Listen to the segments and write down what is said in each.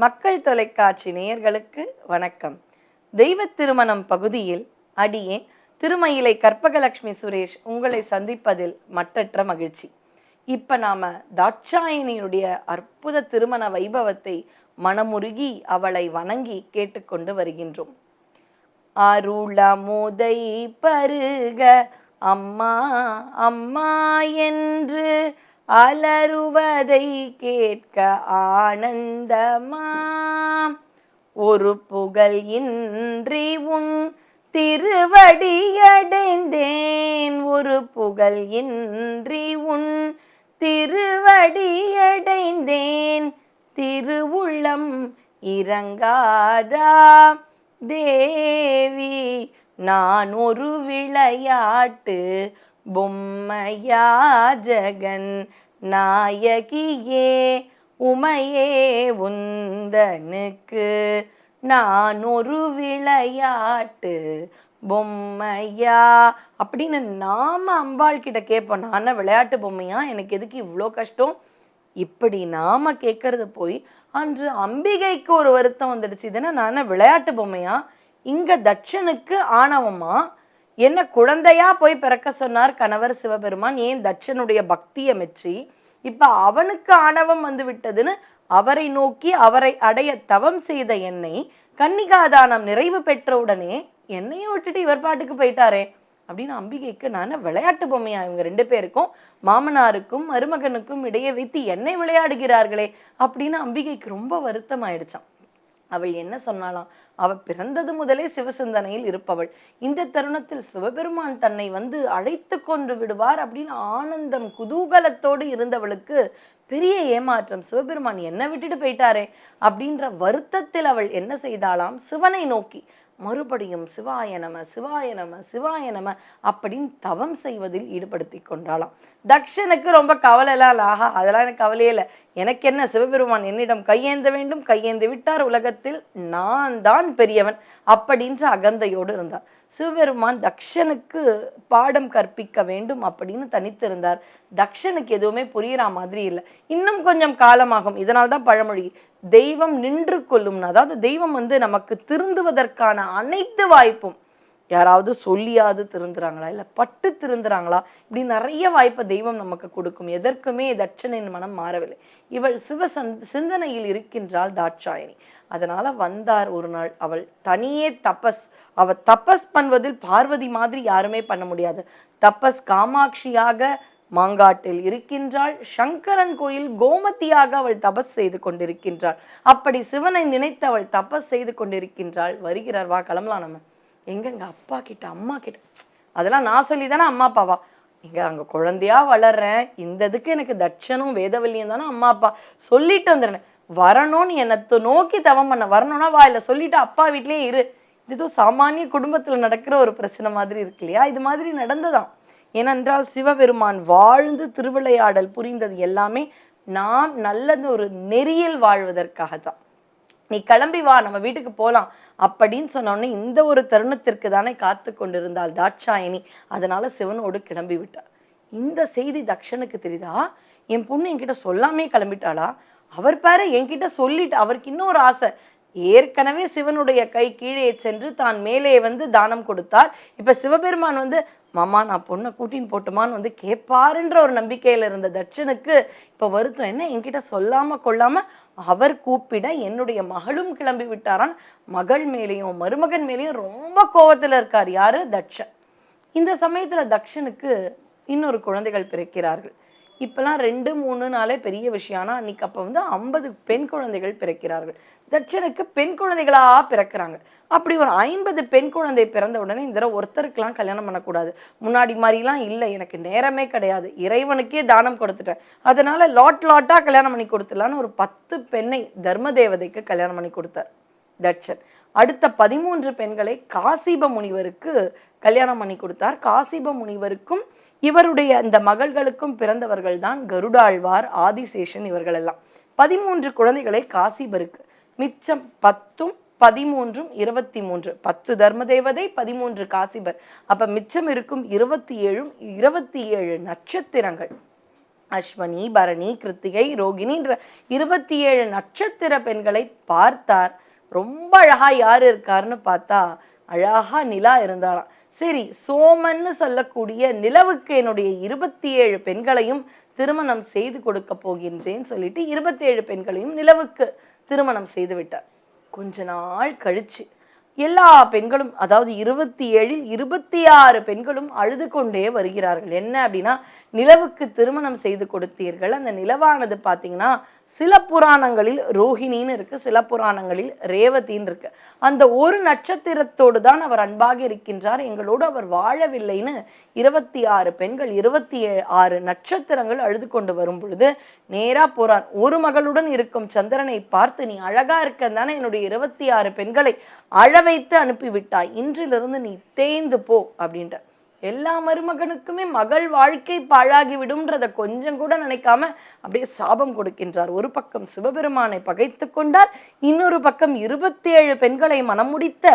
மக்கள் தொலைக்காட்சி நேயர்களுக்கு வணக்கம். தெய்வ திருமணம் பகுதியில் அடியேன் திருமயிலை கற்பகலட்சுமி சுரேஷ் உங்களை சந்திப்பதில் மட்டற்ற மகிழ்ச்சி. இப்ப நாம தாட்சாயணியுடைய அற்புத திருமண வைபவத்தை மனமுருகி அவளை வணங்கி கேட்டுக்கொண்டு வருகின்றோம். அருளமுதை பருக அம்மா அம்மா என்று அலறுவதை கேட்க ஆனந்தமாம். ஒரு புகழ் இன்றி உன் திருவடியடைந்தேன், ஒரு புகழ் இன்றி உன் திருவடியடைந்தேன். திருவுள்ளம் இறங்காதா தேவி, நான் ஒரு விளையாட்டு பொம்மையா ஜகன் நாயகியே, உமையே உந்தனுக்கு நான் ஒரு விளையாட்டு பொம்மையா அப்படின்னு நாம அம்பாள் கிட்ட கேட்போம். நான் விளையாட்டு பொம்மையா, எனக்கு எதுக்கு இவ்வளோ கஷ்டம்? இப்படி நாம கேட்கறது போய் அன்று அம்பிகைக்கு ஒரு வருத்தம் வந்துடுச்சு. இதுன்னா நான் விளையாட்டு பொம்மையா, இங்க தட்சனுக்கு ஆணவமா, என்ன குழந்தையா போய் பிறக்க சொன்னார் கணவர் சிவபெருமான். ஏன் தட்சனுடைய பக்தியை மெச்சி இப்ப அவனுக்கு ஆணவம் வந்து விட்டதுன்னு அவரை நோக்கி அவரை அடைய தவம் செய்த என்னை கன்னிகாதானம் நிறைவு பெற்ற உடனே என்னையும் விட்டுட்டு இவர் பாட்டுக்கு போயிட்டாரே அப்படின்னு அம்பிகைக்கு நான் விளையாட்டு பொம்மையா, இவங்க ரெண்டு பேருக்கும் மாமனாருக்கும் மருமகனுக்கும் இடையே வைத்து என்னை விளையாடுகிறார்களே அப்படின்னு அம்பிகைக்கு ரொம்ப வருத்தம் ஆயிடுச்சான். அவள் என்ன சொன்னாலாம்? அவ பிறந்தது முதலே சிவசிந்தனையில் இருப்பவள். இந்த தருணத்தில் சிவபெருமான் தன்னை வந்து அழைத்து கொண்டு விடுவார் அப்படின்னு ஆனந்தம் குதூகலத்தோடு இருந்தவளுக்கு பெரிய ஏமாற்றம். சிவபெருமான் என்ன விட்டுட்டு போயிட்டாரே அப்படின்ற வருத்தத்தில் அவள் என்ன செய்தாலாம்? சிவனை நோக்கி மறுபடியும் சிவாய நம சிவாய நம சிவாய நம அப்படின்னு தவம் செய்வதில் ஈடுபடுத்தி கொண்டாளாம். தக்ஷனுக்கு ரொம்ப கவலைலாம் ஆஹா அதெல்லாம் எனக்கு கவலையே இல்லை, எனக்கு என்ன, சிவபெருமான் என்னிடம் கையேந்த வேண்டும், கையேந்து விட்டார், உலகத்தில் நான் தான் பெரியவன் அப்படின்ற அகந்தையோடு இருந்தார். சிவபெருமான் தக்ஷனுக்கு பாடம் கற்பிக்க வேண்டும் அப்படின்னு தனித்திருந்தார். தக்ஷனுக்கு எதுவுமே புரியுற மாதிரி இல்லை. இன்னும் கொஞ்சம் காலமாகும். இதனால்தான் பழமொழி தெய்வம் நின்று கொள்ளும்னா, அதாவது தெய்வம் வந்து நமக்கு திருந்துவதற்கான அனைத்து வாய்ப்பும், யாராவது சொல்லியாவது திருந்துறாங்களா, இல்லை பட்டு திருந்துறாங்களா, இப்படி நிறைய வாய்ப்பை தெய்வம் நமக்கு கொடுக்கும். எதற்குமே தட்சனின் மனம் மாறவில்லை. இவள் சிந்தனையில் இருக்கின்றாள் தாட்சாயணி. அதனால வந்தார் ஒரு நாள். அவள் தனியே தபஸ், அவ தபஸ் பண்ணுவதில் பார்வதி மாதிரி யாருமே பண்ண முடியாது. தபஸ் காமாட்சியாக மாங்காட்டில் இருக்கின்றாள். சங்கரன் கோயில் கோமதியாக அவள் தபஸ் செய்து கொண்டிருக்கின்றாள். அப்படி சிவனை நினைத்து அவள் தபஸ் செய்து கொண்டிருக்கின்றாள். வருகிறார், வா கிளம்பலாம் நம்ம. எங்க அப்பா கிட்ட அம்மா கிட்ட, அதெல்லாம் நான் சொல்லி தானே அம்மா அப்பாவா? இங்க அங்க குழந்தையா வளர்றேன், இந்த இதுக்கு எனக்கு தட்சனும் வேதவல்லியும் தானே அம்மா அப்பா, சொல்லிட்டு வந்துடுறேன். வரணும்னு என்னத்தை நோக்கி தவம் பண்ண வரணும்னா வா, இல்லை சொல்லிட்டு அப்பா வீட்லயே இரு. இது சாமானிய குடும்பத்துல நடக்கிற ஒரு பிரச்சனை மாதிரி இருக்கு இல்லையா? இது மாதிரி நடந்துதான். ஏனென்றால் சிவபெருமான் வாழ்ந்து திருவிளையாடல் புரிந்தது எல்லாமே நான் நல்லது ஒரு நெறியில் வாழ்வதற்காகத்தான். நீ கிளம்பி வா, நம்ம வீட்டுக்கு போலாம் அப்படின்னு சொன்னோடனே இந்த ஒரு தருணத்திற்கு தானே காத்து கொண்டிருந்தாள் தாட்சாயணி. அதனால சிவனோடு கிளம்பி விட்டார். இந்த செய்தி தக்ஷனுக்கு தெரியுதா? என் பொண்ணு என்கிட்ட சொல்லாமே கிளம்பிட்டாளா? அவர் பாரு என்கிட்ட சொல்லிட்டு, அவருக்கு இன்னொரு ஆசை. ஏற்கனவே சிவனுடைய கை கீழே சென்று தான் மேலே வந்து தானம் கொடுத்தார். இப்ப சிவபெருமான் வந்து மாமா நான் பொண்ணை கூட்டின்னு போட்டுமான்னு வந்து கேட்பாருன்ற ஒரு நம்பிக்கையில இருந்த தட்சனுக்கு இப்ப வருத்தம். என்ன, என்கிட்ட சொல்லாம கொள்ளாம அவர் கூப்பிட என்னுடைய மகளும் கிளம்பி விட்டாரான். மகள் மேலேயும் மருமகன் மேலேயும் ரொம்ப கோபத்துல இருக்கார். யாரு? தட்சன். இந்த சமயத்துல தக்ஷனுக்கு இன்னொரு குழந்தைகள் பிறக்கிறார்கள். இப்பெல்லாம் 2, 3 நாளே பெரிய விஷயம். ஆனா அன்னைக்கு அப்ப வந்து 50 பெண் குழந்தைகள் பிறக்கிறார்கள். தட்சனுக்கு பெண் குழந்தைகளா பிறக்கிறாங்க. அப்படி ஒரு 50 பெண் குழந்தை பிறந்த உடனே இந்த ஒருத்தருக்கெல்லாம் கல்யாணம் பண்ணக்கூடாது, முன்னாடி மாதிரிலாம் இல்லை, எனக்கு நேரமே கிடையாது, இறைவனுக்கே தானம் கொடுத்துட்டேன், அதனால லாட்டா கல்யாணம் பண்ணி கொடுத்துடலான்னு ஒரு 10 பெண்ணை தர்ம தேவதைக்கு கல்யாணம் பண்ணி கொடுத்தார் தட்சன். அடுத்த 13 பெண்களை காசிப முனிவருக்கு கல்யாணம் பண்ணி கொடுத்தார். காசிப முனிவருக்கும் இவருடைய அந்த மகள்களுக்கும் பிறந்தவர்கள் தான் கருடாழ்வார், ஆதிசேஷன், இவர்கள் எல்லாம். 13 குழந்தைகளை காசிபருக்கு, மிச்சம் 10ம் 13ம் 23. 10 தர்ம தேவதை, 13 காசிபர். அப்ப மிச்சம் இருக்கும் 27 நட்சத்திரங்கள். அஸ்வனி, பரணி, கிருத்திகை, ரோகிணின்ற 27 நட்சத்திர பெண்களை பார்த்தார். ரொம்ப அழகா யாரு இருக்காருன்னு பார்த்தா அழகா நிலா இருந்தாராம். சரி, சோமன்னு சொல்லக்கூடிய நிலவுக்கு என்னுடைய 27 பெண்களையும் திருமணம் செய்து கொடுக்க போகின்றேன்னு சொல்லிட்டு 27 பெண்களையும் நிலவுக்கு திருமணம் செய்து விட்டார். கொஞ்ச நாள் கழிச்சு எல்லா பெண்களும், அதாவது 27இல் 26 பெண்களும் அழுது கொண்டே வருகிறார்கள். என்ன அப்படின்னா, நிலவுக்கு திருமணம் செய்து கொடுத்தீர்கள், அந்த நிலவானது பார்த்தீங்கன்னா சில புராணங்களில் ரோஹிணின்னு இருக்கு, சில புராணங்களில் ரேவதின்னு இருக்கு. அந்த ஒரு நட்சத்திரத்தோடு தான் அவர் அன்பாக இருக்கின்றார், எங்களோடு அவர் வாழவில்லைன்னு 26 பெண்கள் 26 நட்சத்திரங்கள் அழுது கொண்டு வரும் பொழுது நேரா போறார். ஒரு மகளுடன் இருக்கும் சந்திரனை பார்த்து, நீ அழகா இருக்கன்னு தானே என்னுடைய 26 பெண்களை அழ வைத்து அனுப்பிவிட்டாய், இன்றிலிருந்து நீ தேய்ந்து போ அப்படின்ற. எல்லா மருமகனுக்குமே மகள் வாழ்க்கை பாழாகி விடும்ன்றத கொஞ்சம் கூட நினைக்காம அப்படியே சாபம் கொடுக்கின்றார். ஒரு பக்கம் சிவபெருமானை பகைத்து கொண்டார், இன்னொரு பக்கம் 27 பெண்களை மனமுடித்த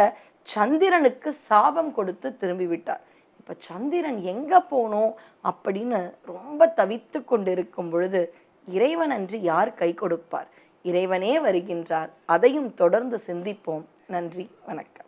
சந்திரனுக்கு சாபம் கொடுத்து திரும்பி விட்டார். இப்ப சந்திரன் எங்க போனோம் அப்படின்னு ரொம்ப தவித்து கொண்டிருக்கும் பொழுது இறைவன் அன்று யார் கை கொடுப்பார்? இறைவனே வருகின்றார். அதையும் தொடர்ந்து சிந்திப்போம். நன்றி, வணக்கம்.